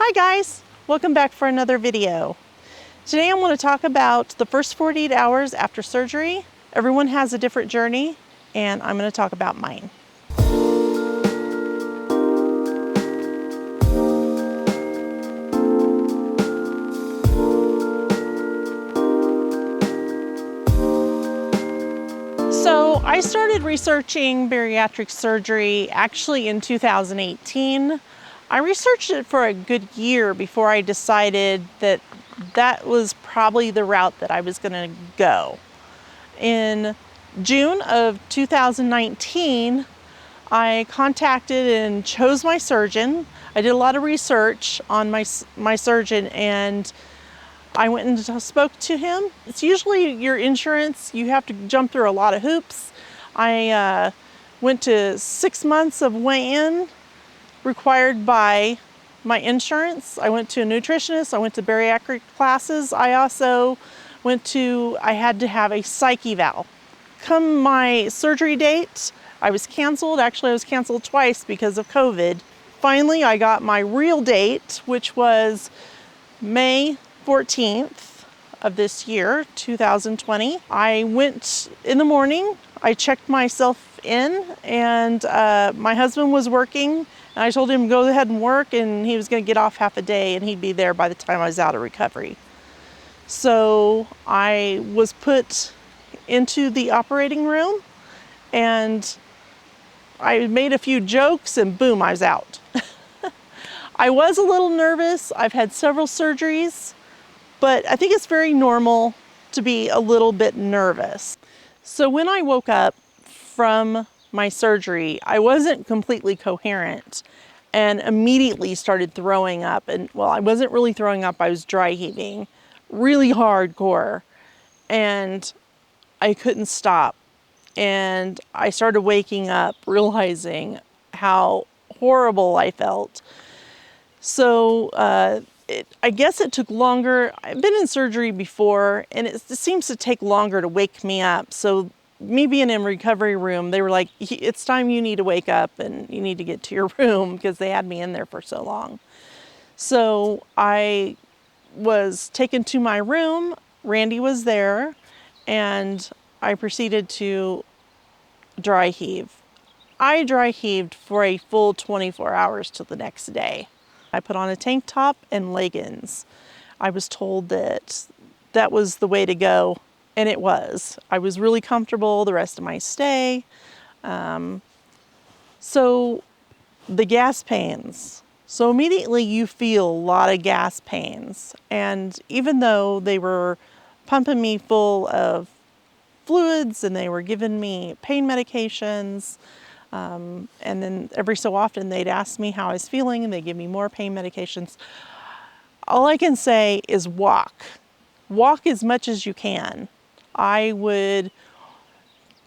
Hi guys, welcome back for another video. Today I'm going to talk about the first 48 hours after surgery. Everyone has a different journey and I'm going to talk about mine. So I started researching bariatric surgery actually in 2018. I researched it for a good year before I decided that that was probably the route that I was going to go. In June of 2019, I contacted and chose my surgeon. I did a lot of research on my surgeon, and I went and spoke to him. It's usually your insurance. You have to jump through a lot of hoops. I went to 6 months of weigh-in required by my insurance. I went to a nutritionist. I went to bariatric classes. I also I had to have a psych eval. Come my surgery date, I was canceled. Actually, I was canceled twice because of COVID. Finally, I got my real date, which was May 14th of this year, 2020. I went in the morning. I checked myself in, and my husband was working. And I told him to go ahead and work, and he was going to get off half a day, and he'd be there by the time I was out of recovery. So I was put into the operating room, and I made a few jokes, and boom, I was out. I was a little nervous. I've had several surgeries, but I think it's very normal to be a little bit nervous. So when I woke up from my surgery, I wasn't completely coherent and immediately started throwing up. And well, I wasn't really throwing up, I was dry heaving, really hardcore, and I couldn't stop. And I started waking up realizing how horrible I felt. So I guess it took longer. I've been in surgery before, and it seems to take longer to wake me up. So me being in recovery room, they were like, it's time you need to wake up and you need to get to your room, because they had me in there for so long. So I was taken to my room. Randy was there, and I proceeded to dry heave. I dry heaved for a full 24 hours till the next day. I put on a tank top and leggings. I was told that that was the way to go. And it was. I was really comfortable the rest of my stay. So the gas pains. So immediately you feel a lot of gas pains. And even though they were pumping me full of fluids and they were giving me pain medications, and then every so often they'd ask me how I was feeling and they'd give me more pain medications. All I can say is walk. Walk as much as you can. I would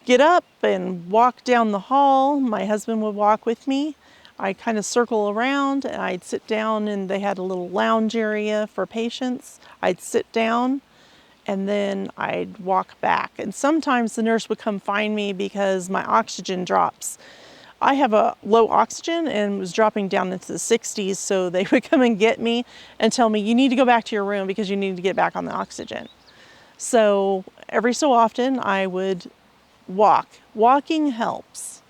get up and walk down the hall. My husband would walk with me. I'd kind of circle around, and I'd sit down, and they had a little lounge area for patients. I'd sit down, and then I'd walk back. And sometimes the nurse would come find me because my oxygen drops. I have a low oxygen and was dropping down into the 60s, so they would come and get me and tell me, you need to go back to your room because you need to get back on the oxygen. So every so often I would walk. Walking helps.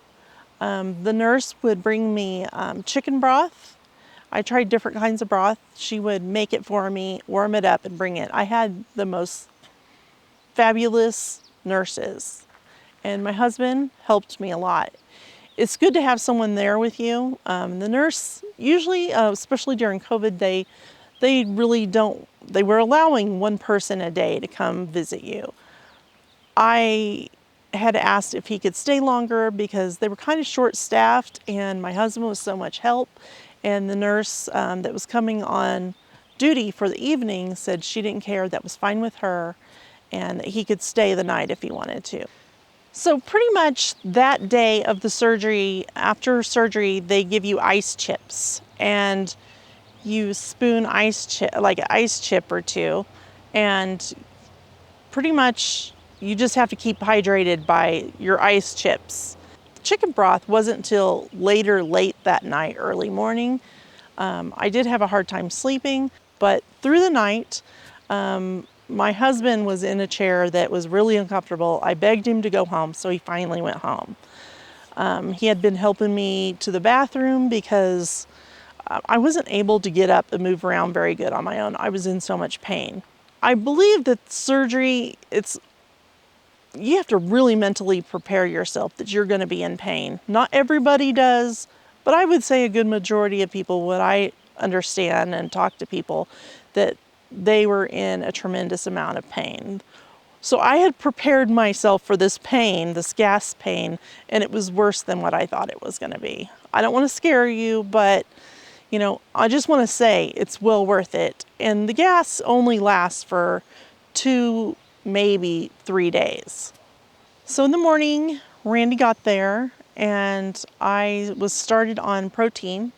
The nurse would bring me chicken broth. I tried different kinds of broth. She would make it for me, warm it up, and bring it. I had the most fabulous nurses, and my husband helped me a lot. It's good to have someone there with you. The nurse, usually, especially during COVID, they really don't, they were allowing one person a day to come visit you. I had asked if he could stay longer because they were kind of short-staffed, and my husband was so much help. And the nurse that was coming on duty for the evening said she didn't care, that was fine with her, and that he could stay the night if he wanted to. So pretty much that day of the surgery, after surgery, they give you ice chips, and you spoon like an ice chip or two, and pretty much you just have to keep hydrated by your ice chips. The chicken broth wasn't until late that night, early morning. I did have a hard time sleeping, but through the night, my husband was in a chair that was really uncomfortable. I begged him to go home, so he finally went home. He had been helping me to the bathroom because I wasn't able to get up and move around very good on my own. I was in so much pain. I believe that surgery, you have to really mentally prepare yourself that you're going to be in pain. Not everybody does, but I would say a good majority of people, what I understand and talk to people, that they were in a tremendous amount of pain. So I had prepared myself for this pain, this gas pain, and it was worse than what I thought it was going to be. I don't want to scare you, but I just want to say it's well worth it. And the gas only lasts for 2, maybe 3 days. So in the morning, Randy got there and I was started on protein.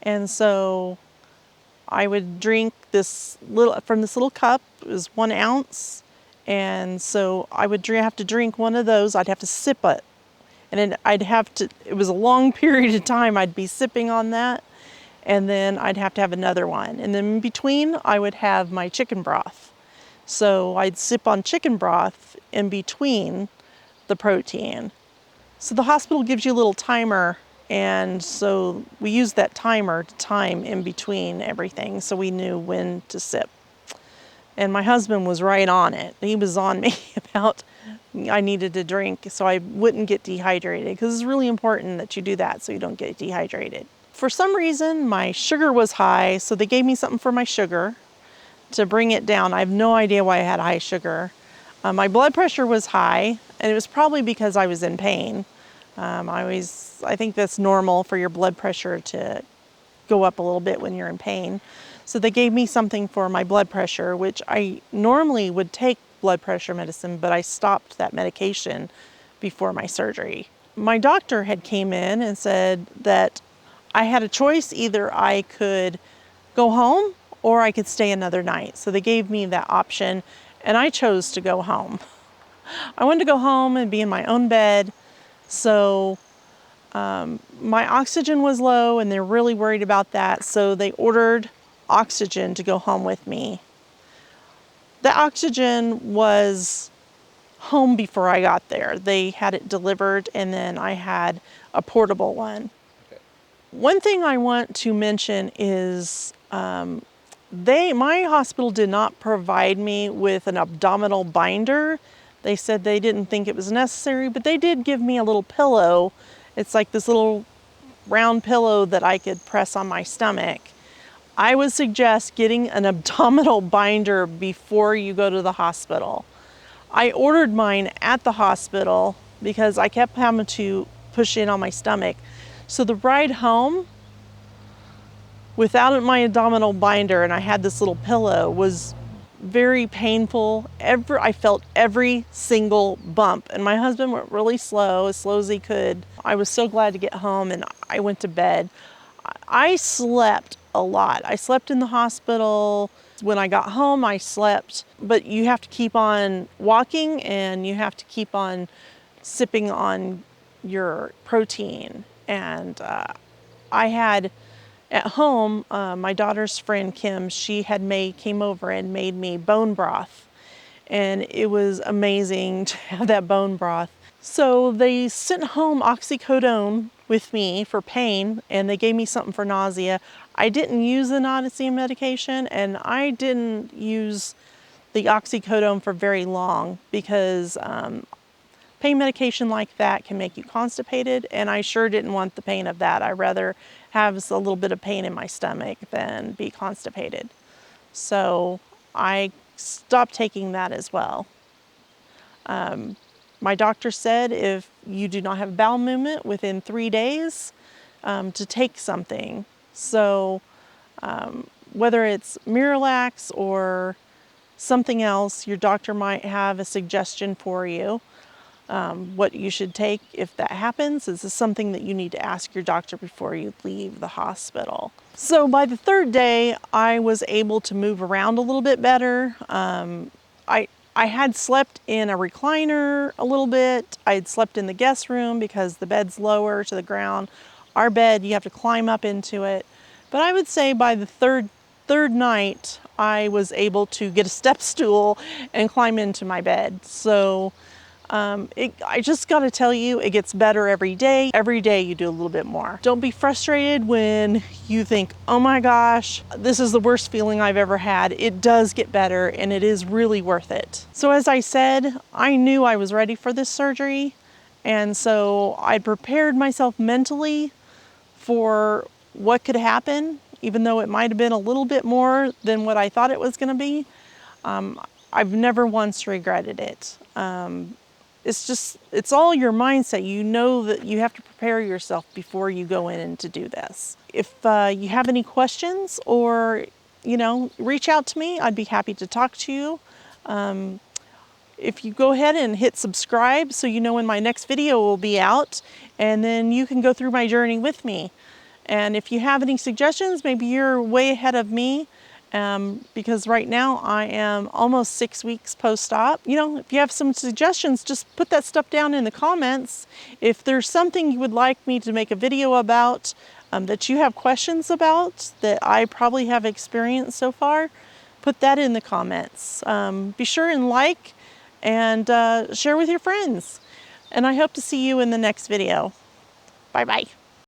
And so I would drink from this little cup. It was 1 ounce. And so I would have to drink one of those. I'd have to sip it. And then it was a long period of time I'd be sipping on that. And then I'd have to have another one. And then in between, I would have my chicken broth. So I'd sip on chicken broth in between the protein. So the hospital gives you a little timer, and so we used that timer to time in between everything so we knew when to sip. And my husband was right on it. He was on me about I needed to drink so I wouldn't get dehydrated, because it's really important that you do that so you don't get dehydrated. For some reason, my sugar was high, so they gave me something for my sugar to bring it down. I have no idea why I had high sugar. My blood pressure was high, and it was probably because I was in pain. I think that's normal for your blood pressure to go up a little bit when you're in pain. So they gave me something for my blood pressure, which I normally would take blood pressure medicine, but I stopped that medication before my surgery. My doctor had came in and said that I had a choice. Either I could go home or I could stay another night. So they gave me that option, and I chose to go home. I wanted to go home and be in my own bed. So my oxygen was low, and they're really worried about that. So they ordered oxygen to go home with me. The oxygen was home before I got there. They had it delivered, and then I had a portable one. Okay. One thing I want to mention is my hospital did not provide me with an abdominal binder. They said they didn't think it was necessary, but they did give me a little pillow. It's like this little round pillow that I could press on my stomach. I would suggest getting an abdominal binder before you go to the hospital. I ordered mine at the hospital because I kept having to push in on my stomach. So the ride home, without my abdominal binder, and I had this little pillow, was very painful. I felt every single bump, and my husband went really slow, as slow as he could. I was so glad to get home, and I went to bed. I slept a lot. I slept in the hospital. When I got home, I slept, but you have to keep on walking, and you have to keep on sipping on your protein. And I had at home, my daughter's friend Kim, she had came over and made me bone broth, and it was amazing to have that bone broth. So they sent home oxycodone with me for pain, and they gave me something for nausea. I didn't use the nausea medication, and I didn't use the oxycodone for very long because pain medication like that can make you constipated, and I sure didn't want the pain of that. I'd rather have a little bit of pain in my stomach than be constipated. So I stopped taking that as well. My doctor said if you do not have bowel movement within 3 days, to take something. So whether it's Miralax or something else, your doctor might have a suggestion for you. What you should take if that happens. This is something that you need to ask your doctor before you leave the hospital. So by the 3rd day, I was able to move around a little bit better. I had slept in a recliner a little bit. I had slept in the guest room because the bed's lower to the ground. Our bed, you have to climb up into it. But I would say by the third night, I was able to get a step stool and climb into my bed. So I just got to tell you, it gets better every day. Every day you do a little bit more. Don't be frustrated when you think, oh my gosh, this is the worst feeling I've ever had. It does get better and it is really worth it. So as I said, I knew I was ready for this surgery. And so I prepared myself mentally for what could happen, even though it might have been a little bit more than what I thought it was going to be. I've never once regretted it. It's all your mindset. You know that you have to prepare yourself before you go in and to do this. If you have any questions or, reach out to me, I'd be happy to talk to you. If you go ahead and hit subscribe so you know when my next video will be out, and then you can go through my journey with me. And if you have any suggestions, maybe you're way ahead of me, because right now I am almost 6 weeks post-op. If you have some suggestions, just put that stuff down in the comments. If there's something you would like me to make a video about, that you have questions about, that I probably have experienced so far, put that in the comments. Be sure and like and share with your friends. And I hope to see you in the next video. Bye-bye.